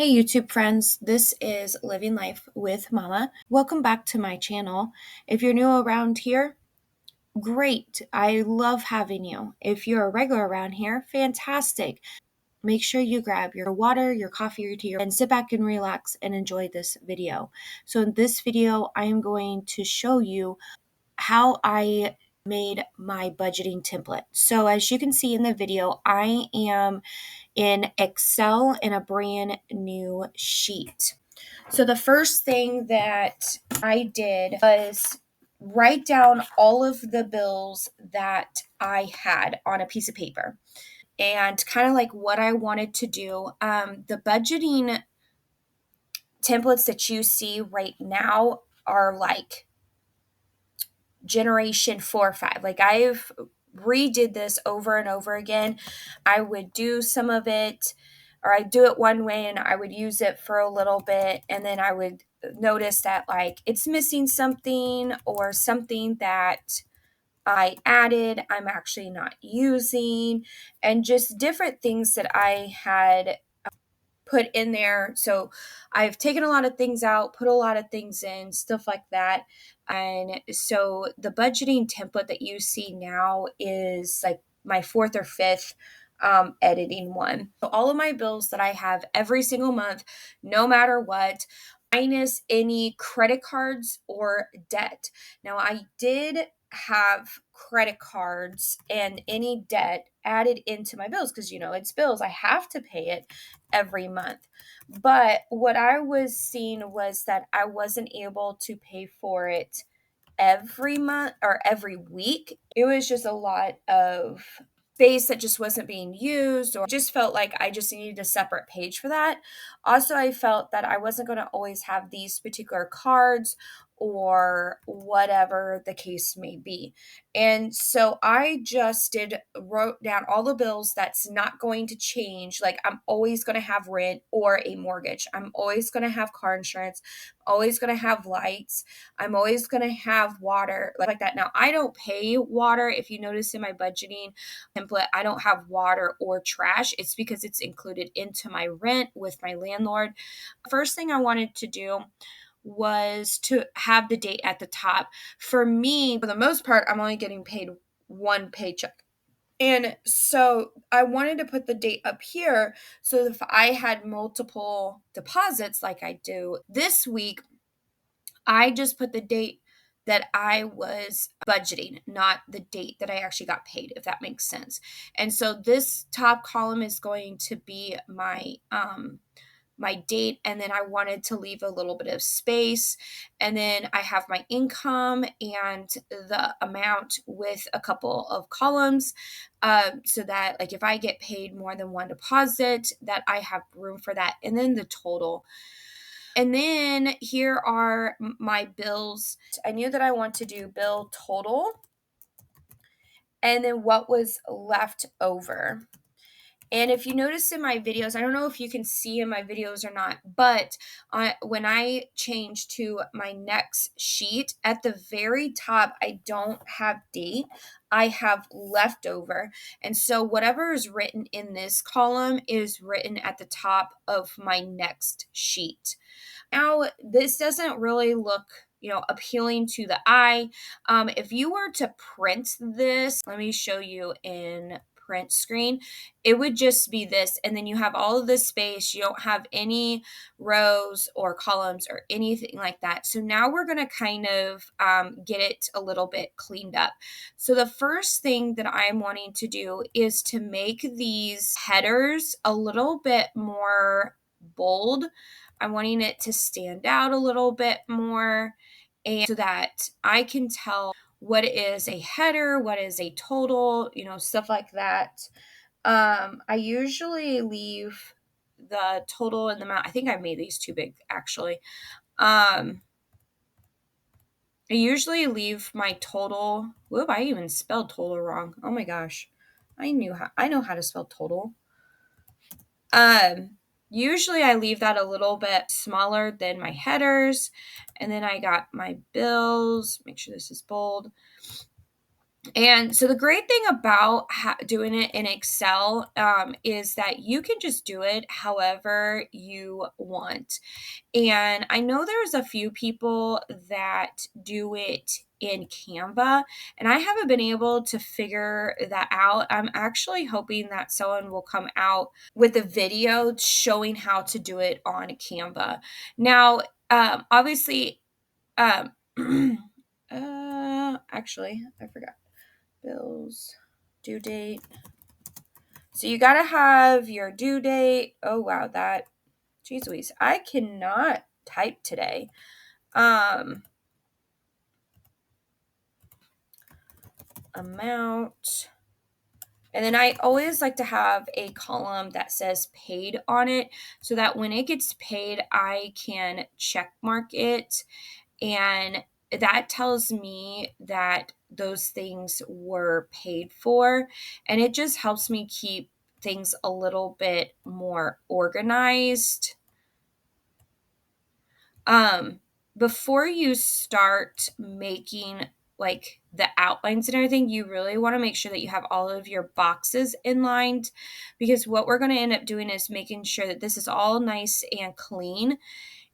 Hey YouTube friends, this is Living Life with Mama. Welcome back to my channel. If you're new around here, great. I love having you. If you're a regular around here, fantastic. Make sure you grab your water, your coffee, your tea, and sit back and relax and enjoy this video. So in this video, I am going to show you how I made my budgeting template. So as you can see in the video, I am in Excel in a brand new sheet. So the first thing that I did was write down all of the bills that I had on a piece of paper and kind of like what I wanted to do. The budgeting templates that you see right now are like generation 4 or 5. Like I've redid this over and over again. I would do some of it, or I'd do it one way and I would use it for a little bit, and then I would notice that like it's missing something, or something that I added I'm actually not using, and just different things that I had put in there. So I've taken a lot of things out, put a lot of things in, stuff like that. And so the budgeting template that you see now is like my fourth or fifth editing one. So all of my bills that I have every single month, no matter what, minus any credit cards or debt. Now I did have credit cards and any debt added into my bills because it's bills, I have to pay it every month. But what I was seeing was that I wasn't able to pay for it every month or every week. It was just a lot of space that just wasn't being used, or just felt like I just needed a separate page for that. Also, I felt that I wasn't going to always have these particular cards or whatever the case may be. And so I just wrote down all the bills that's not going to change. Like I'm always going to have rent or a mortgage. I'm always going to have car insurance, always going to have lights. I'm always going to have water, like that. Now, I don't pay water. If you notice in my budgeting template, I don't have water or trash. It's because it's included into my rent with my landlord. First thing I wanted to do was to have the date at the top. For me, for the most part, I'm only getting paid one paycheck. And so I wanted to put the date up here so if I had multiple deposits like I do this week, I just put the date that I was budgeting, not the date that I actually got paid, if that makes sense. And so this top column is going to be my date, and then I wanted to leave a little bit of space, and then I have my income and the amount with a couple of columns, so that like if I get paid more than one deposit, that I have room for that, and then the total. And then here are my bills. I knew that I want to do bill total and then what was left over. And if you notice in my videos, I don't know if you can see in my videos or not, but when I change to my next sheet, at the very top, I don't have date. I have leftover. And so whatever is written in this column is written at the top of my next sheet. Now, this doesn't really look appealing to the eye. If you were to print this, let me show you in print screen, it would just be this, and then you have all of this space. You don't have any rows or columns or anything like that. So now we're going to kind of get it a little bit cleaned up. So the first thing that I'm wanting to do is to make these headers a little bit more bold. I'm wanting it to stand out a little bit more, and so that I can tell what is a header, what is a total, stuff like that. I usually leave the total and the amount. I think I made these too big, actually. I usually leave my total. Whoop, I even spelled total wrong. Oh my gosh. I know how to spell total. Usually I leave that a little bit smaller than my headers. And then I got my bills. Make sure this is bold. And so the great thing about doing it in Excel is that you can just do it however you want. And I know there's a few people that do it in Canva, and I haven't been able to figure that out. I'm actually hoping that someone will come out with a video showing how to do it on Canva. Now, obviously, um, actually, I forgot. Bills, due date. So you got to have your due date. Oh, wow, that, geez Louise, I cannot type today. Amount. And then I always like to have a column that says paid on it so that when it gets paid, I can check mark it. And that tells me that those things were paid for. And it just helps me keep things a little bit more organized. Um, Before you start making like the outlines and everything, you really want to make sure that you have all of your boxes inlined, because what we're going to end up doing is making sure that this is all nice and clean.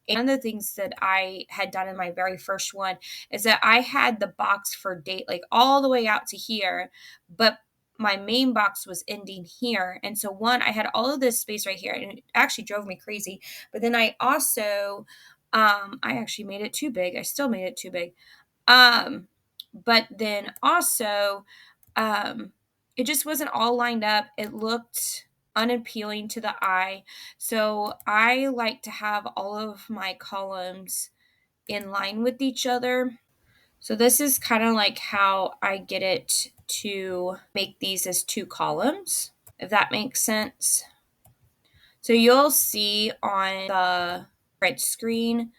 And one of the things that I had done in my very first one is that I had the box for date like all the way out to here, but my main box was ending here. And so one, I had all of this space right here, and it actually drove me crazy. But then I also I actually made it too big. I still made it too big. Um but then also um it just wasn't all lined up. It looked unappealing to the eye. So I like to have all of my columns in line with each other. So this is kind of like how I get it to make these as two columns, if that makes sense. So you'll see on the print screen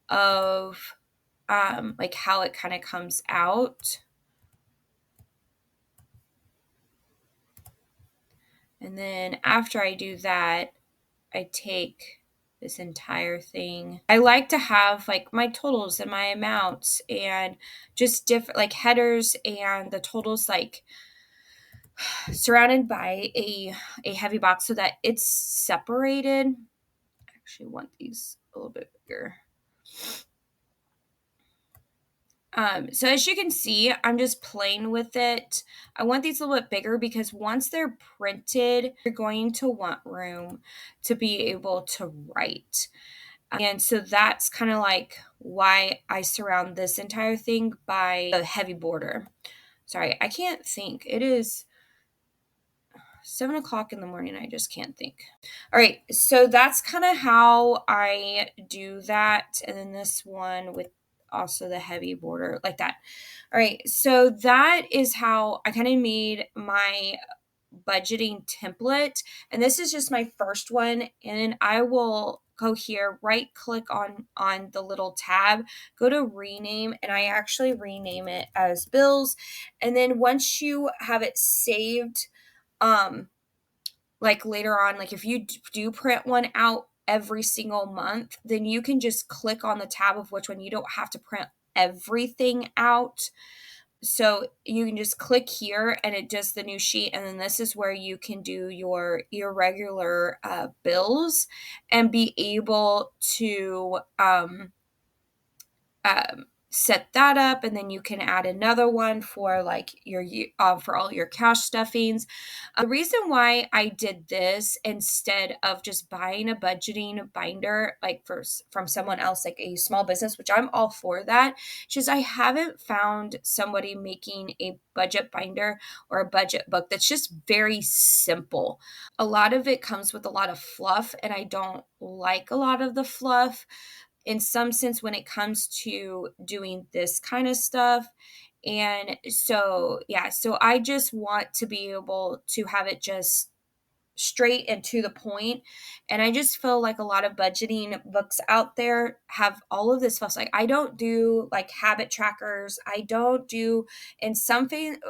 of like how it kind of comes out. And then after I do that, I take this entire thing. I like to have like my totals and my amounts and just different like headers and the totals like surrounded by a heavy box so that it's separated. I actually want these a little bit bigger. So as you can see, I'm just playing with it. I want these a little bit bigger because once they're printed, you're going to want room to be able to write. And so that's kind of like why I surround this entire thing by a heavy border. Sorry, I can't think. It is 7 o'clock in the morning. I just can't think. All right, so that's kind of how I do that. And then this one with also the heavy border like that. All right, so that is how I kind of made my budgeting template. And this is just my first one. And I will go here, right click on the little tab, go to rename, and I actually rename it as bills. And then once you have it saved, like later on, like if you do print one out every single month, then you can just click on the tab of which one. You don't have to print everything out. So you can just click here and it does the new sheet. And then this is where you can do your irregular bills and be able to set that up. And then you can add another one for like your for all your cash stuffings. The reason why I did this instead of just buying a budgeting binder like from someone else, like a small business, which I'm all for that, just I haven't found somebody making a budget binder or a budget book that's just very simple. A lot of it comes with a lot of fluff, and I don't like a lot of the fluff in some sense when it comes to doing this kind of stuff. And so, yeah, so I just want to be able to have it just straight and to the point. And I just feel like a lot of budgeting books out there have all of this stuff. Like I don't do like habit trackers. I don't do, in some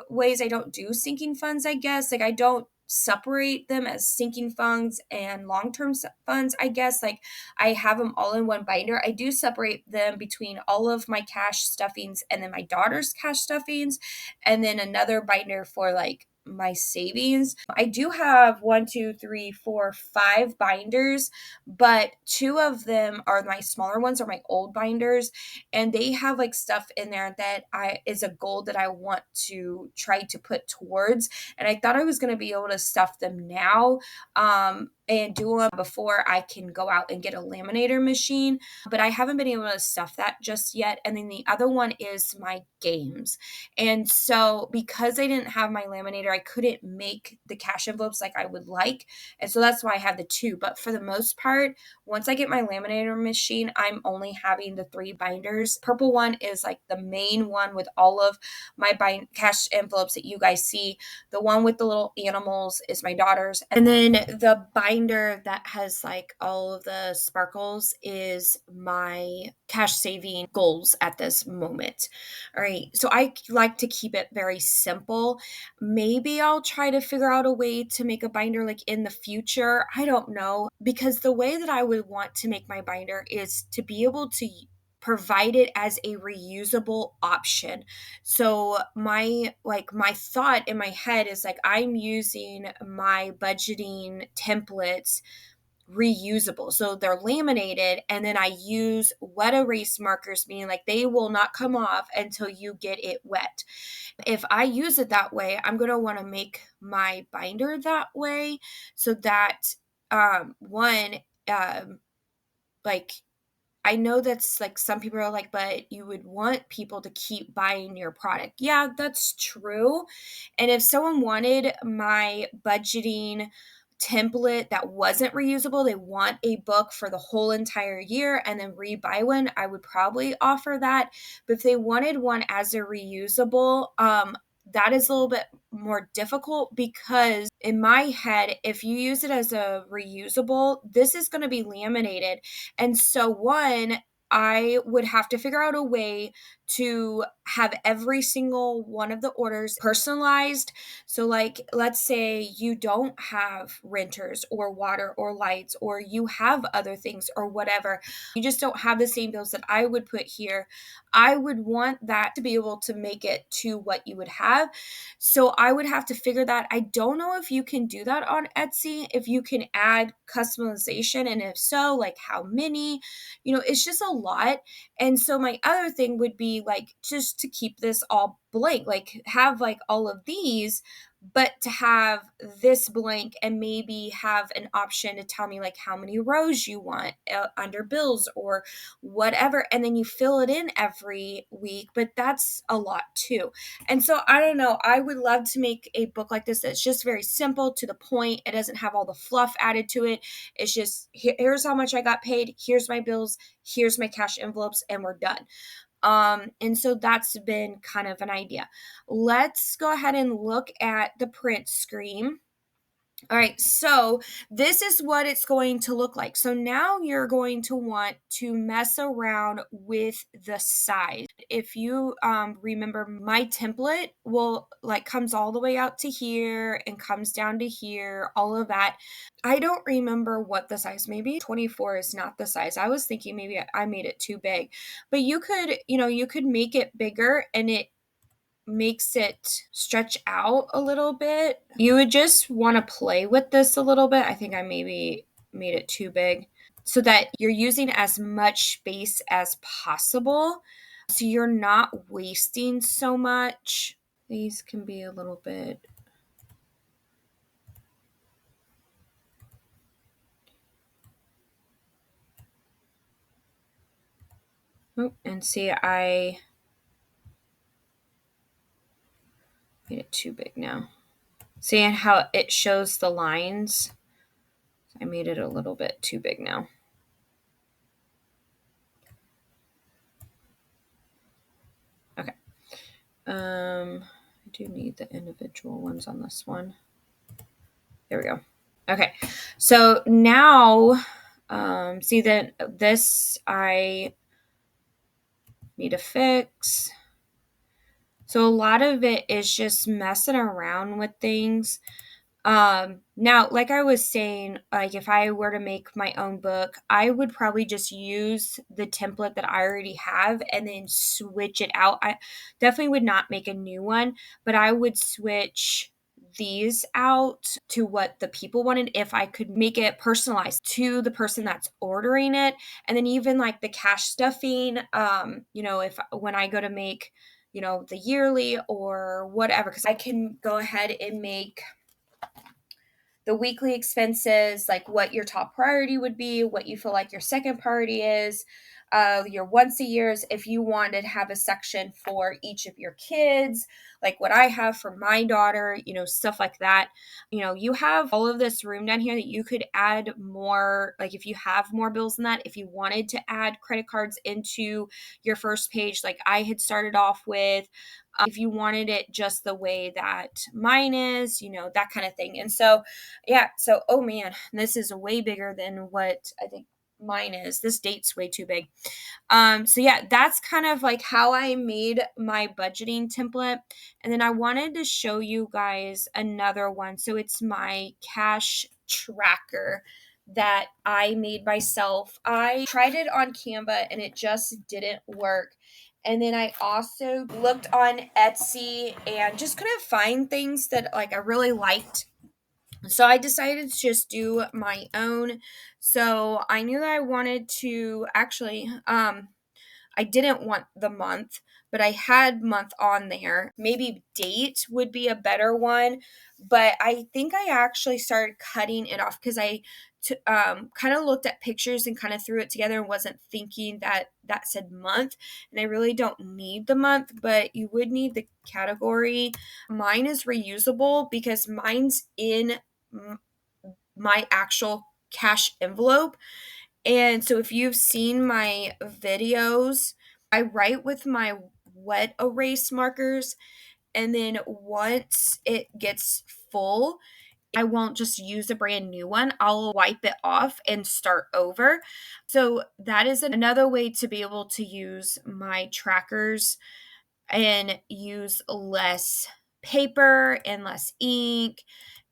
ways, I don't do sinking funds, I guess. Like I don't separate them as sinking funds and long-term funds, I guess. Like I have them all in one binder. I do separate them between all of my cash stuffings and then my daughter's cash stuffings, and then another binder for like my savings. I do have 5 binders, but 2 of them are my smaller ones, are my old binders, and they have like stuff in there that I is a goal that I want to try to put towards. And I thought I was going to be able to stuff them now and do them before I can go out and get a laminator machine, but I haven't been able to stuff that just yet. And then the other one is my games. And so because I didn't have my laminator, I couldn't make the cash envelopes like I would like. And so that's why I have the 2. But for the most part, once I get my laminator machine, I'm only having the 3 binders. Purple one is like the main one with all of my cash envelopes that you guys see. The one with the little animals is my daughter's. And then the binder that has like all of the sparkles is my cash saving goals at this moment. All right. So I like to keep it very simple. Maybe I'll try to figure out a way to make a binder like in the future. I don't know. Because the way that I would want to make my binder is to be able to provide it as a reusable option. So my thought in my head is like I'm using my budgeting templates reusable. So they're laminated and then I use wet erase markers, meaning like they will not come off until you get it wet. If I use it that way, I'm going to want to make my binder that way so that one like I know that's like some people are like, but you would want people to keep buying your product. Yeah, that's true. And if someone wanted my budgeting template that wasn't reusable, they want a book for the whole entire year and then rebuy one, I would probably offer that. But if they wanted one as a reusable, that is a little bit more difficult because in my head, if you use it as a reusable, this is going to be laminated. And so one, I would have to figure out a way to have every single one of the orders personalized. So like, let's say you don't have renters or water or lights, or you have other things or whatever. You just don't have the same bills that I would put here. I would want that to be able to make it to what you would have. So I would have to figure that. I don't know if you can do that on Etsy, if you can add customization, and if so, like how many, it's just a lot. And so my other thing would be like just to keep this all blank, like have like all of these, but to have this blank and maybe have an option to tell me like how many rows you want under bills or whatever. And then you fill it in every week, but that's a lot too. And so I don't know, I would love to make a book like this that's just very simple to the point. It doesn't have all the fluff added to it. It's just here's how much I got paid, here's my bills, here's my cash envelopes, and we're done. And so that's been kind of an idea. Let's go ahead and look at the print screen. All right, so this is what it's going to look like. So now you're going to want to mess around with the size. If you remember, my template comes all the way out to here and comes down to here, all of that. I don't remember what the size, maybe 24 is not the size. I was thinking maybe I made it too big, but you could make it bigger and it makes it stretch out a little bit. You would just want to play with this a little bit. I think I maybe made it too big so that you're using as much space as possible so you're not wasting so much. These can be a little bit. Oh, and see, I made it too big now. See how it shows the lines? I made it a little bit too big now. Okay. I do need the individual ones on this one. There we go. Okay. So now, see that this I need to fix. So a lot of it is just messing around with things. Now, like I was saying, like if I were to make my own book, I would probably just use the template that I already have and then switch it out. I definitely would not make a new one, but I would switch these out to what the people wanted if I could make it personalized to the person that's ordering it. And then even like the cash stuffing, if when I go to make, the yearly or whatever, because I can go ahead and make the weekly expenses, like what your top priority would be, what you feel like your second priority is, your once a years, if you wanted to have a section for each of your kids, like what I have for my daughter, stuff like that. You have all of this room down here that you could add more, like if you have more bills than that, if you wanted to add credit cards into your first page, like I had started off with, if you wanted it just the way that mine is, that kind of thing. And so, yeah, so, oh man, this is way bigger than what I think mine is. This date's way too big. So yeah, that's kind of like how I made my budgeting template. And then I wanted to show you guys another one. So it's my cash tracker that I made myself. I tried it on Canva and it just didn't work. And then I also looked on Etsy and just couldn't find things that like I really liked. So I decided to just do my own. So I knew that I wanted to actually I didn't want the month, but I had month on there. Maybe date would be a better one, but I think I actually started cutting it off because kind of looked at pictures and kind of threw it together and wasn't thinking that said month. And I really don't need the month, but you would need the category. Mine is reusable because mine's in my actual cash envelope. And so if you've seen my videos, I write with my wet erase markers. And then once it gets full, I won't just use a brand new one. I'll wipe it off and start over. So that is another way to be able to use my trackers and use less paper and less ink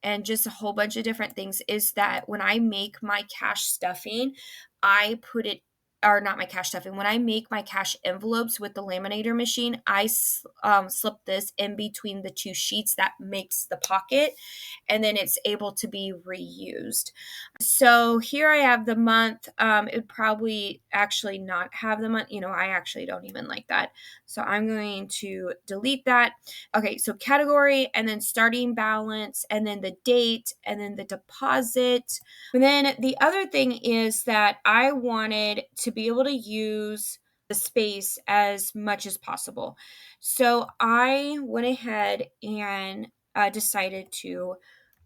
and just a whole bunch of different things is that when I make my cash stuffing, I put it or not my cash stuffing. When I make my cash envelopes with the laminator machine, I slip this in between the two sheets that makes the pocket, and then it's able to be reused. So here I have the month. It would probably actually not have the month. I actually don't even like that. So I'm going to delete that. Okay, so category and then starting balance and then the date and then the deposit. And then the other thing is that I wanted to be able to use the space as much as possible. So I went ahead and decided to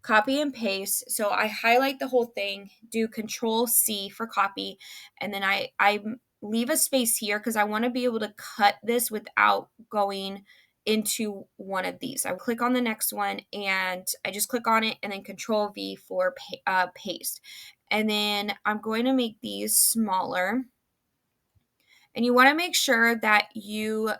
copy and paste. So I highlight the whole thing, do Control C for copy, and then I leave a space here because I want to be able to cut this without going into one of these. I click on the next one and I just click on it and then Control V for paste. And then I'm going to make these smaller. And you want to make sure that you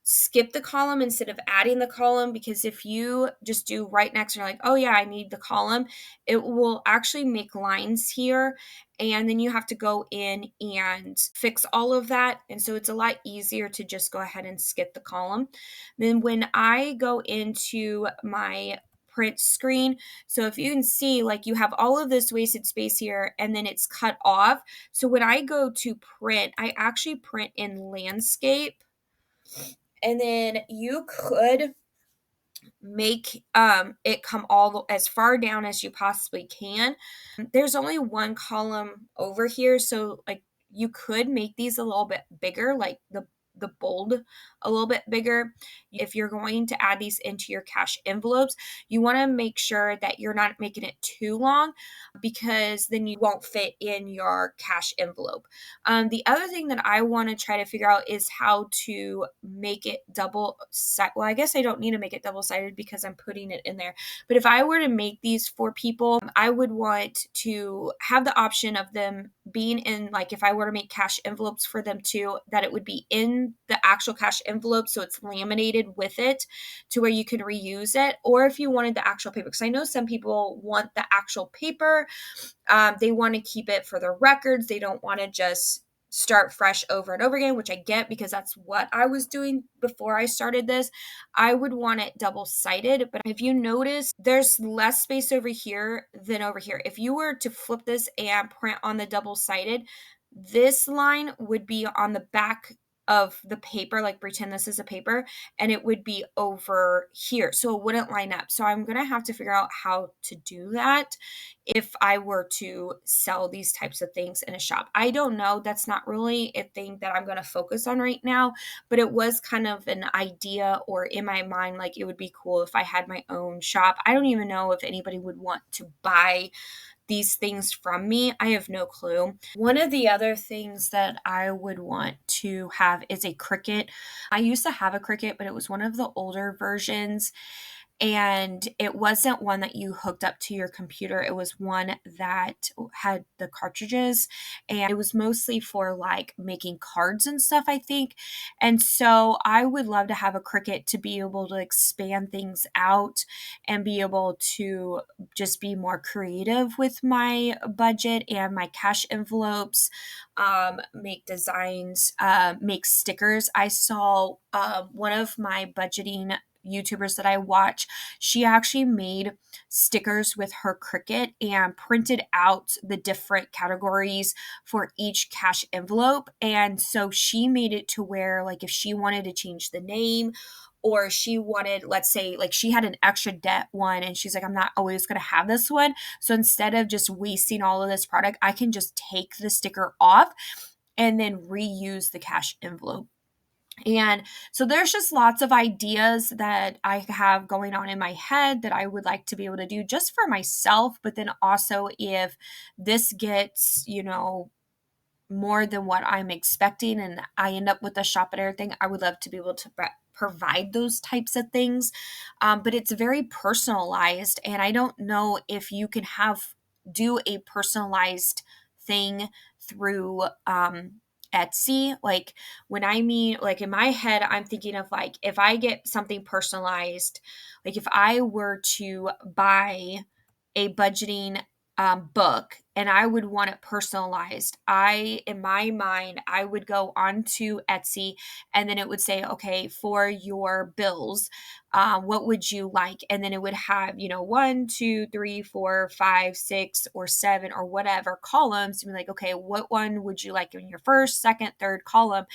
skip the column instead of adding the column, because if you just do right next and you're like, oh yeah, I need the column, it will actually make lines here, and then you have to go in and fix all of that. And so it's a lot easier to just go ahead and skip the column. Then when I go into my print screen, so if you can see, like, you have all of this wasted space here and then it's cut off. So when I go to print, I actually print in landscape. And then you could make it come all as far down as you possibly can. There's only one column over here, so like you could make these a little bit bigger, like the bold a little bit bigger. If you're going to add these into your cash envelopes, you want to make sure that you're not making it too long, because then you won't fit in your cash envelope. The other thing that I want to try to figure out is how to make it double sided. Well, I guess I don't need to make it double sided because I'm putting it in there. But if I were to make these for people, I would want to have the option of them being in, like if I were to make cash envelopes for them too, that it would be in in the actual cash envelope so it's laminated with it to where you can reuse it, or if you wanted the actual paper, because I know some people want the actual paper. They want to keep it for their records. They don't want to just start fresh over and over again, which I get because that's what I was doing before I started this. I would want it double-sided, but if you notice, there's less space over here than over here. If you were to flip this and print on the double-sided, this line would be on the back of the paper, like pretend this is a paper, and it would be over here. So it wouldn't line up. So I'm going to have to figure out how to do that if I were to sell these types of things in a shop. I don't know. That's not really a thing that I'm going to focus on right now, but it was kind of an idea or in my mind, like it would be cool if I had my own shop. I don't even know if anybody would want to buy these things from me. I have no clue. One of the other things that I would want to have is a Cricut. I used to have a Cricut, but it was one of the older versions. And it wasn't one that you hooked up to your computer. It was one that had the cartridges, and it was mostly for like making cards and stuff, I think. And so I would love to have a Cricut to be able to expand things out and be able to just be more creative with my budget and my cash envelopes, make designs, make stickers. I saw one of my budgeting YouTubers that I watch, she actually made stickers with her Cricut and printed out the different categories for each cash envelope. And so she made it to where, like, if she wanted to change the name, or she wanted, let's say, like she had an extra debt one and she's like, I'm not always going to have this one. So instead of just wasting all of this product, I can just take the sticker off and then reuse the cash envelope. And so there's just lots of ideas that I have going on in my head that I would like to be able to do just for myself. But then also, if this gets, more than what I'm expecting and I end up with a shop and everything, I would love to be able to provide those types of things. But it's very personalized, and I don't know if you can do a personalized thing through Etsy. Like, when I mean, like, in my head, I'm thinking of like, if I get something personalized, like if I were to buy a budgeting book and I would want it personalized, in my mind, I would go onto Etsy and then it would say, okay, for your bills, what would you like? And then it would have, 1, 2, 3, 4, 5, 6, or 7, or whatever columns to be like, okay, what one would you like in your first, second, third column?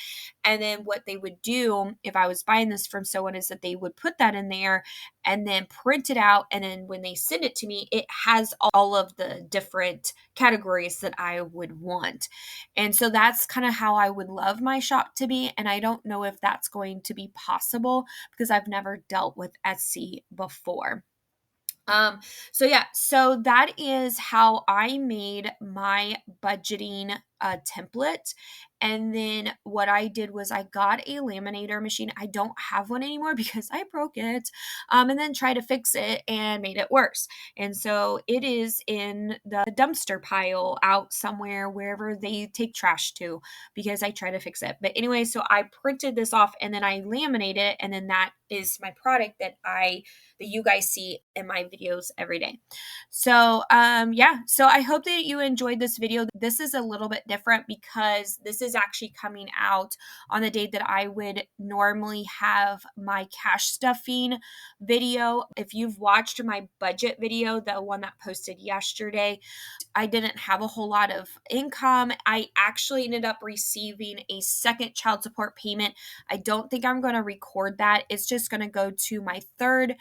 And then what they would do if I was buying this from someone is that they would put that in there and then print it out. And then when they send it to me, it has all of the different categories that I would want. And so that's kind of how I would love my shop to be. And I don't know if that's going to be possible because I've never dealt with Etsy before. So that is how I made my budgeting template. And then what I did was I got a laminator machine. I don't have one anymore because I broke it, and then tried to fix it and made it worse. And so it is in the dumpster pile out somewhere, wherever they take trash to, because I tried to fix it. But anyway, so I printed this off and then I laminated it, and then that is my product that you guys see in my videos every day. So so I hope that you enjoyed this video. This is a little bit different because this is actually coming out on the day that I would normally have my cash stuffing video. If you've watched my budget video, the one that posted yesterday, I didn't have a whole lot of income. I actually ended up receiving a second child support payment. I don't think I'm going to record that. It's just going to go to my third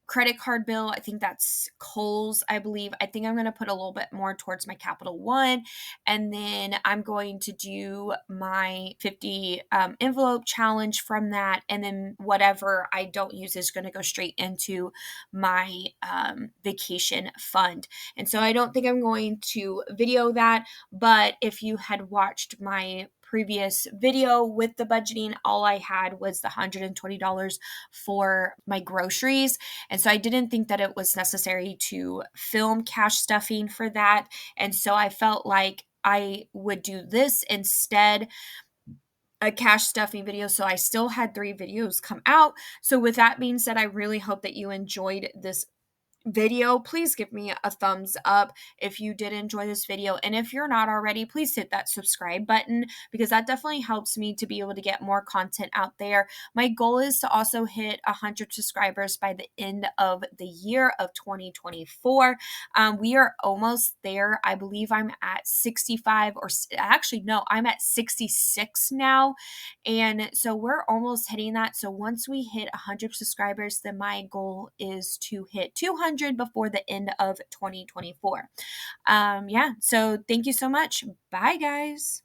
credit card bill. I think that's Kohl's, I believe. I think I'm going to put a little bit more towards my Capital One. And then I'm going to do my 50 envelope challenge from that. And then whatever I don't use is going to go straight into my vacation fund. And so I don't think I'm going to video that. But if you had watched my previous video with the budgeting, all I had was the $120 for my groceries. And so I didn't think that it was necessary to film cash stuffing for that. And so I felt like I would do this instead, a cash stuffing video. So I still had 3 videos come out. So with that being said, I really hope that you enjoyed this video. Please give me a thumbs up if you did enjoy this video. And if you're not already, please hit that subscribe button, because that definitely helps me to be able to get more content out there. My goal is to also hit 100 subscribers by the end of the year of 2024. We are almost there. I believe I'm at 65, or actually, no, I'm at 66 now. And so we're almost hitting that. So once we hit 100 subscribers, then my goal is to hit 200 before the end of 2024. Yeah, so thank you so much. Bye, guys.